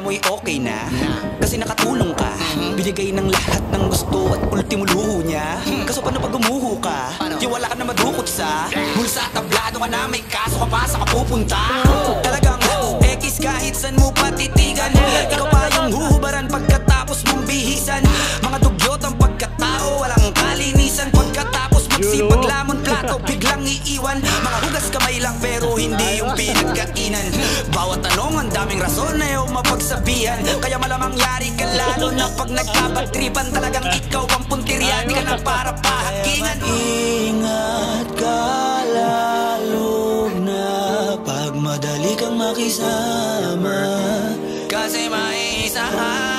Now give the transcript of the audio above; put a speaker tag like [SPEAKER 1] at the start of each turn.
[SPEAKER 1] mo'y okay na kasi nakatulong ka. Binigay ng lahat ng gusto at ultimo luho niya. Kaso paano pag gumuho ka? Di wala ka na madukot sa bulsa, tablado ka na, may kaso ka pa sa kapupunta. Talagang ekis kahit san mo patitigan. Ikaw pa yung huhubaran pagkatapos mong bihisan. Mga dugyot ang pagkatao, walang kalinisan. Pagkatapos magsipag lamon plato, biglang iiwan. Mga hugas kamay lang pero hindi yung pinagkainan. Bawat tanong ang daming rason na iyong mapagsabihan. Kaya malamang yari ka lalo na pag nagkapagtripan. Talagang ikaw ang puntirya, di ka na para pahakingan. Ingat ka lalo na pag madali kang makisama, kasi maisahan